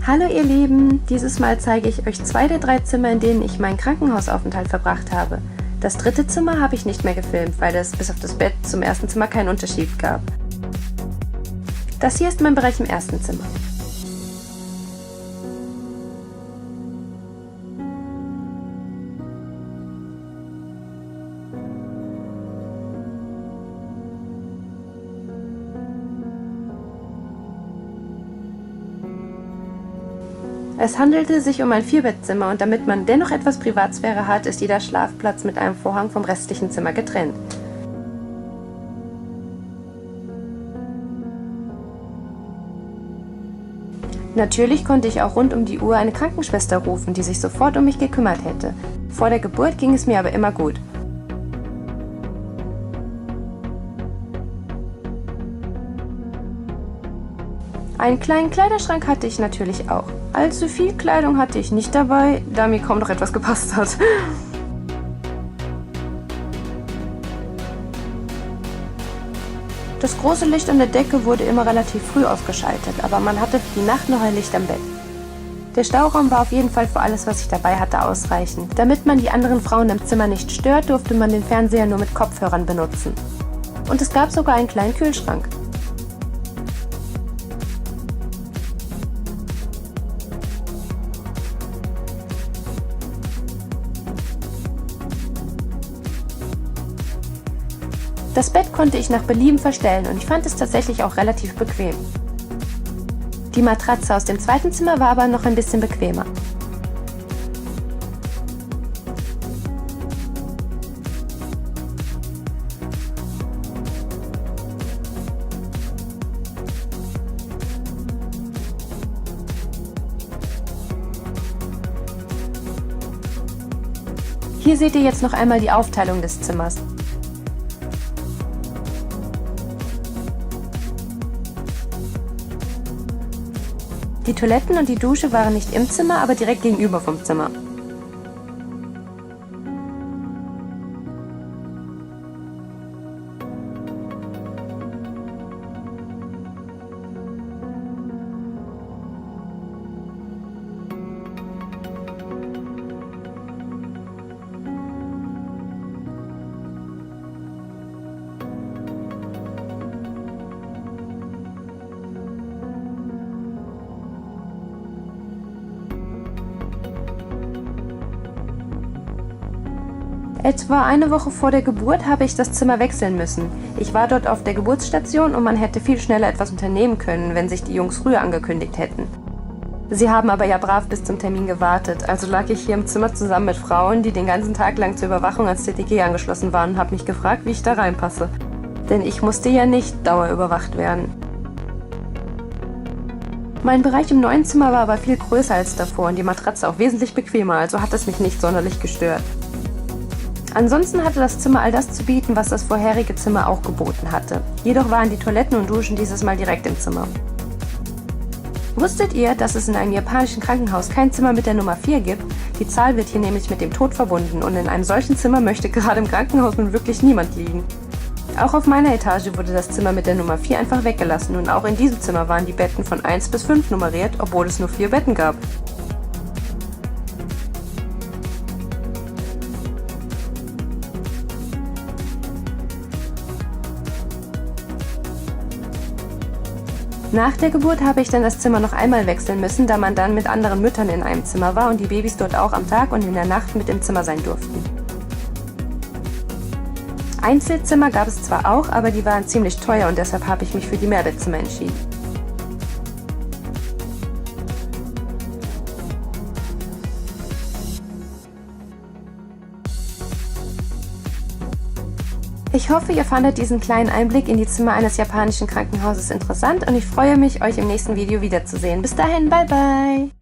Hallo ihr Lieben, dieses Mal zeige ich euch 2 der 3 Zimmer, in denen ich meinen Krankenhausaufenthalt verbracht habe. Das 3. Zimmer habe ich nicht mehr gefilmt, weil es bis auf das Bett zum 1. Zimmer keinen Unterschied gab. Das hier ist mein Bereich im 1. Zimmer. Es handelte sich um ein 4-Bettzimmer und damit man dennoch etwas Privatsphäre hat, ist jeder Schlafplatz mit einem Vorhang vom restlichen Zimmer getrennt. Natürlich konnte ich auch rund um die Uhr eine Krankenschwester rufen, die sich sofort um mich gekümmert hätte. Vor der Geburt ging es mir aber immer gut. Einen kleinen Kleiderschrank hatte ich natürlich auch. Allzu viel Kleidung hatte ich nicht dabei, da mir kaum noch etwas gepasst hat. Das große Licht an der Decke wurde immer relativ früh ausgeschaltet, aber man hatte für die Nacht noch ein Licht am Bett. Der Stauraum war auf jeden Fall für alles, was ich dabei hatte, ausreichend. Damit man die anderen Frauen im Zimmer nicht stört, durfte man den Fernseher nur mit Kopfhörern benutzen. Und es gab sogar einen kleinen Kühlschrank. Das Bett konnte ich nach Belieben verstellen und ich fand es tatsächlich auch relativ bequem. Die Matratze aus dem 2. Zimmer war aber noch ein bisschen bequemer. Hier seht ihr jetzt noch einmal die Aufteilung des Zimmers. Die Toiletten und die Dusche waren nicht im Zimmer, aber direkt gegenüber vom Zimmer. Etwa eine Woche vor der Geburt habe ich das Zimmer wechseln müssen. Ich war dort auf der Geburtsstation und man hätte viel schneller etwas unternehmen können, wenn sich die Jungs früher angekündigt hätten. Sie haben aber ja brav bis zum Termin gewartet, also lag ich hier im Zimmer zusammen mit Frauen, die den ganzen Tag lang zur Überwachung ans CTG angeschlossen waren und habe mich gefragt, wie ich da reinpasse. Denn ich musste ja nicht dauerüberwacht werden. Mein Bereich im neuen Zimmer war aber viel größer als davor und die Matratze auch wesentlich bequemer, also hat es mich nicht sonderlich gestört. Ansonsten hatte das Zimmer all das zu bieten, was das vorherige Zimmer auch geboten hatte. Jedoch waren die Toiletten und Duschen dieses Mal direkt im Zimmer. Wusstet ihr, dass es in einem japanischen Krankenhaus kein Zimmer mit der Nummer 4 gibt? Die Zahl wird hier nämlich mit dem Tod verbunden und in einem solchen Zimmer möchte gerade im Krankenhaus nun wirklich niemand liegen. Auch auf meiner Etage wurde das Zimmer mit der Nummer 4 einfach weggelassen und auch in diesem Zimmer waren die Betten von 1 bis 5 nummeriert, obwohl es nur 4 Betten gab. Nach der Geburt habe ich dann das Zimmer noch einmal wechseln müssen, da man dann mit anderen Müttern in einem Zimmer war und die Babys dort auch am Tag und in der Nacht mit im Zimmer sein durften. Einzelzimmer gab es zwar auch, aber die waren ziemlich teuer und deshalb habe ich mich für die Mehrbettzimmer entschieden. Ich hoffe, ihr fandet diesen kleinen Einblick in die Zimmer eines japanischen Krankenhauses interessant und ich freue mich, euch im nächsten Video wiederzusehen. Bis dahin, bye bye!